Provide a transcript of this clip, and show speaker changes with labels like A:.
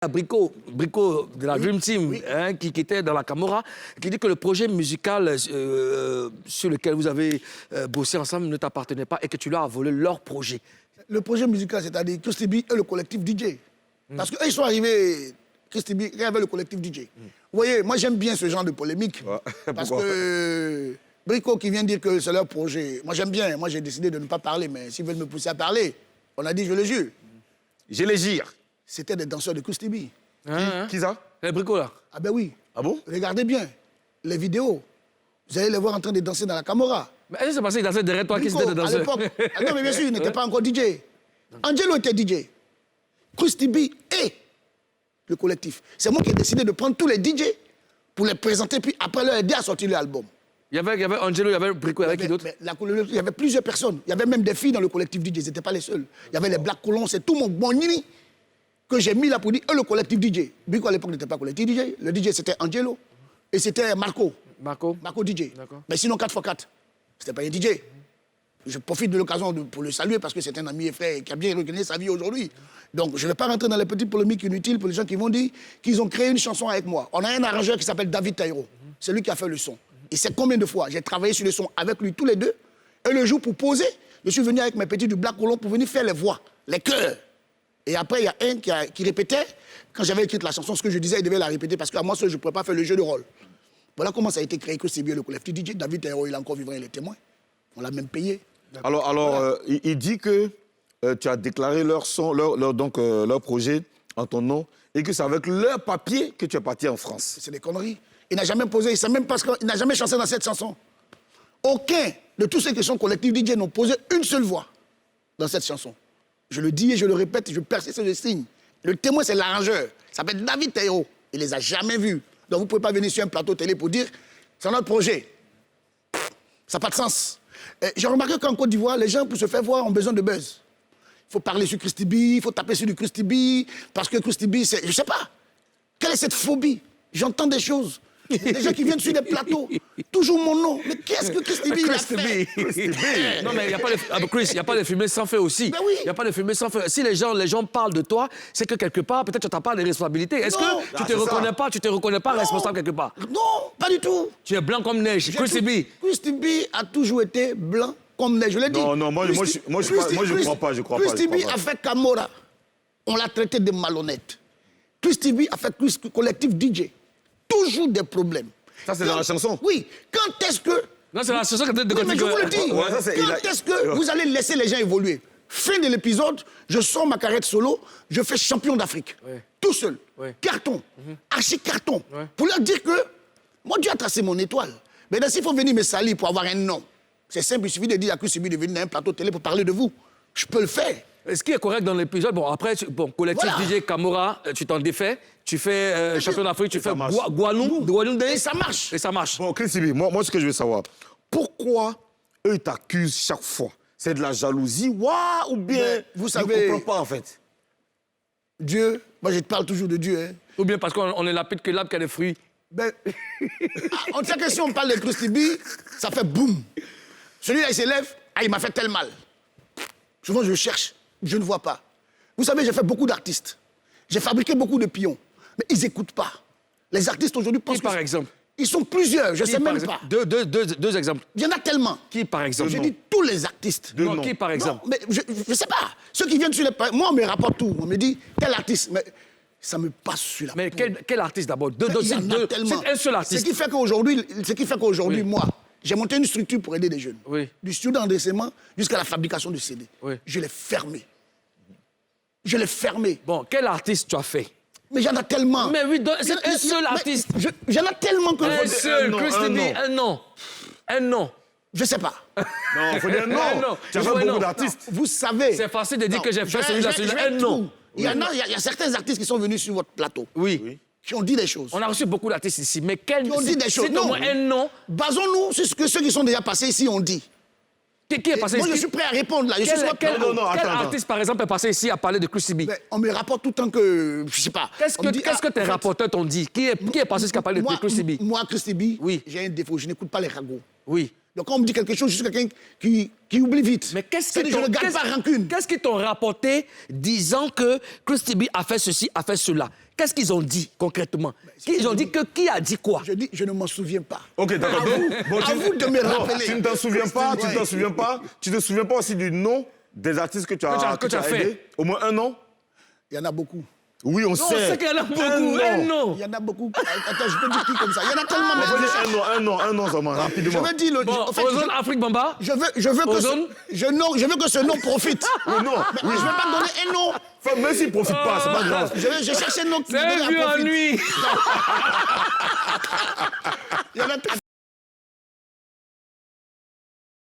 A: Brico de la Dream Team, hein, qui était dans la Camorra, qui dit que le projet musical sur lequel vous avez bossé ensemble ne t'appartenait pas et que tu leur as volé leur projet.
B: Le projet musical, c'est-à-dire Christy B et le collectif DJ. Parce qu'eux, ils sont arrivés, Christy B, avec le collectif DJ. Vous voyez, moi j'aime bien ce genre de polémique. Parce que Brico qui vient dire que c'est leur projet, moi j'aime bien. Moi j'ai décidé de ne pas parler, mais s'ils veulent me pousser à parler, on a dit je le jure.
C: Je les gire.
B: C'était des danseurs de Christy B.
C: Qui ça?
A: Les Brico là.
B: Ah ben oui.
C: Ah bon?
B: Regardez bien les vidéos. Vous allez les voir en train de danser dans la Camorra.
A: Mais est-ce que c'est parce qu'ils dansaient derrière toi qu'ils étaient des danseurs?
B: À l'époque, non mais bien sûr, il n'était pas encore DJ. Angelo était DJ. Christy B et le collectif. C'est moi qui ai décidé de prendre tous les DJ pour les présenter, puis après leur aider à sortir l'album.
A: Il y avait Angelo, il y avait Brico, il y avait qui d'autre?
B: Il y avait plusieurs personnes. Il y avait même des filles dans le collectif DJ, ils n'étaient pas les seuls. Il y avait les Black Colons, c'est tout mon bon nini que j'ai mis là pour dire le collectif DJ. Brico à l'époque n'était pas collectif DJ. Le DJ c'était Angelo et c'était Marco. Marco DJ. Mais sinon 4x4, c'était pas un DJ. Je profite de l'occasion pour le saluer parce que c'est un ami et frère qui a bien regagné sa vie aujourd'hui. Donc je ne vais pas rentrer dans les petites polémiques inutiles pour les gens qui vont dire qu'ils ont créé une chanson avec moi. On a un arrangeur qui s'appelle David Taïro. C'est lui qui a fait le son. Et c'est combien de fois j'ai travaillé sur le son avec lui tous les deux. Et le jour pour poser, je suis venu avec mes petits du Black Colon pour venir faire les voix, les chœurs. Et après, il y a un qui répétait. Quand j'avais écrit la chanson, ce que je disais, il devait la répéter parce qu'à moi seul, je ne pouvais pas faire le jeu de rôle. Voilà comment ça a été créé, que c'est bien le collectif DJ. David Taïro, il est encore vivant, il est témoin. On l'a même payé.
C: Alors voilà. Il dit que tu as déclaré leur projet en ton nom et que c'est avec leur papier que tu es parti en France.
B: C'est des conneries. Il n'a jamais posé, il sait même pas qu'il n'a jamais chanté dans cette chanson. Aucun de tous ceux qui sont collectifs DJ n'ont posé une seule voix dans cette chanson. Je le dis et je le répète, et je persiste et je signe. Le témoin, c'est l'arrangeur. Il s'appelle David Taïro. Il ne les a jamais vus. Donc vous ne pouvez pas venir sur un plateau télé pour dire c'est notre projet. Ça n'a pas de sens. J'ai remarqué qu'en Côte d'Ivoire, les gens, pour se faire voir, ont besoin de buzz. Il faut parler sur Christy B, il faut taper sur du Christy B, parce que Christy B, c'est... Je ne sais pas. Quelle est cette phobie? J'entends des choses. Des gens qui viennent sur des plateaux, toujours mon nom. Mais qu'est-ce que Christy B a fait?
A: Non, mais il n'y a pas de... Chris, il n'y a pas de fumée sans feu aussi.
B: Ben oui.
A: Il n'y a pas de fumée sans feu. Si les gens parlent de toi, c'est que quelque part, peut-être tu n'as pas de responsabilité. Est-ce que tu ne te reconnais pas responsable quelque part?
B: Non, pas du tout.
A: Tu es blanc comme neige. Christy B.
B: Christy B a toujours été blanc comme neige, je l'ai dit.
C: Non, moi je crois pas.
B: Christy B a fait Camorra. On l'a traité de malhonnête. Christy B a fait collectif DJ. Toujours des problèmes.
C: Ça, c'est dans la chanson?
B: Oui. Quand est-ce que...
A: Non, c'est la chanson que tu as de
B: mais je vous le dis. Quand est-ce que vous allez laisser les gens évoluer? Fin de l'épisode, je sors ma carrette solo, je fais champion d'Afrique. Tout seul. Carton. Archi-carton. Pour leur dire que moi, Dieu a tracé mon étoile. Mais s'il faut venir me salir pour avoir un nom, c'est simple, il suffit de dire à Christy B de venir dans un plateau télé pour parler de vous. Je peux le faire.
A: Ce qui est correct dans l'épisode, bon, après, collectif
B: Voilà.
A: DJ Camorra, tu t'en défais, tu fais champion d'Afrique, tu fais Guanoum Day.
B: Et ça marche.
A: Et ça marche.
C: Bon, Christy B, moi, ce que je veux savoir, pourquoi eux t'accusent chaque fois? C'est de la jalousie, ou bien
B: Mais vous savez,
C: je ne comprends pas, en fait.
B: Dieu, moi je te parle toujours de Dieu. Hein.
A: Ou bien parce qu'on est la pute que l'arbre qui a des fruits.
B: Ben, on sait que si on parle de Christy B, ça fait boum. Celui-là, il s'élève, il m'a fait tel mal. Souvent, je cherche, je ne vois pas. Vous savez, j'ai fait beaucoup d'artistes. J'ai fabriqué beaucoup de pions. Mais ils n'écoutent pas. Les artistes aujourd'hui pensent
A: Qui, par exemple?
B: Ils sont plusieurs, je ne sais même pas.
A: Deux exemples.
B: Il y en a tellement.
A: Qui, par exemple?
B: Je dis tous les artistes.
A: Non, qui, par exemple?
B: Non, mais je ne sais pas. Ceux qui viennent sur les... Moi, on me rapporte tout. On me dit, tel artiste. Mais ça me passe sur la
A: Mais
B: peau.
A: quel artiste d'abord?
B: Il y en a tellement.
A: C'est un seul artiste.
B: Ce qui fait qu'aujourd'hui, moi, j'ai monté une structure pour aider les jeunes.
A: Oui.
B: Du studio d'enregistrement jusqu'à la fabrication du CD.
A: Oui.
B: Je l'ai fermé. Je l'ai fermé.
A: Bon, quel artiste tu as fait?
B: Mais il y en a tellement.
A: Mais oui, c'est un seul artiste.
B: Il y en a tellement que...
A: Un seul, Christy B, un nom.
B: Je ne sais pas.
C: Non, il faut dire non. Tu as fait beaucoup d'artistes.
B: Vous savez...
A: C'est facile de dire que j'ai fait celui-là, un nom.
B: Il y a certains artistes qui sont venus sur votre plateau.
A: Oui.
B: Qui ont dit des choses.
A: On a reçu beaucoup d'artistes ici, mais quel...
B: Qui ont dit des choses.
A: C'est au moins un nom.
B: Basons-nous sur ce que ceux qui sont déjà passés ici ont dit.
A: Qui est passé
B: Moi,
A: ici?
B: je suis prêt à répondre là.
A: Quel artiste, par exemple, est passé ici à parler de Christy B?
B: On me rapporte tout le temps que... Je ne sais pas.
A: Qu'est-ce que tes rapporteurs t'ont dit? Qui est passé ici à parler de Christy B?
B: Moi, Christy B,
A: oui.
B: J'ai un défaut. Je n'écoute pas les ragots.
A: Oui.
B: Donc quand on me dit quelque chose, je suis quelqu'un qui oublie vite.
A: Mais qu'est-ce
B: C'est-à-dire, je ne garde pas rancune.
A: Qu'est-ce qu'ils t'ont rapporté disant que Christy B a fait ceci, a fait cela? Qu'est-ce qu'ils ont dit concrètement? Ils ont dit que qui a dit quoi?
B: Je dis, je ne m'en souviens pas.
C: Ok, d'accord.
B: À vous de me rappeler.
C: Tu ne t'en souviens pas, tu
B: Ouais.
C: ne t'en souviens pas. Tu ne te souviens pas aussi du nom des artistes que tu as
A: fait.
C: aidés? Au moins un nom?
B: Il y en a beaucoup.
C: Oui, on
A: Non, on sait qu'il y en a beaucoup. Un nom.
B: Il y en a beaucoup. Attends, je peux dire qui comme ça? Il y en a tellement.
C: On peut dire un nom, Zaman,
B: Je
C: rapidement.
B: veux dire,
A: Bon,
B: en fait,
A: Ozone Afrique Bamba.
B: je veux que
A: Ozone.
B: je veux que ce nom profite.
C: Le nom,
B: Mais je ne vais pas donner un nom.
C: enfin, même s'il ne profite pas, c'est pas grave.
B: Je cherche un nom qui
A: C'est un vieux
B: profite.
A: ennui.
B: Il y en a, attends,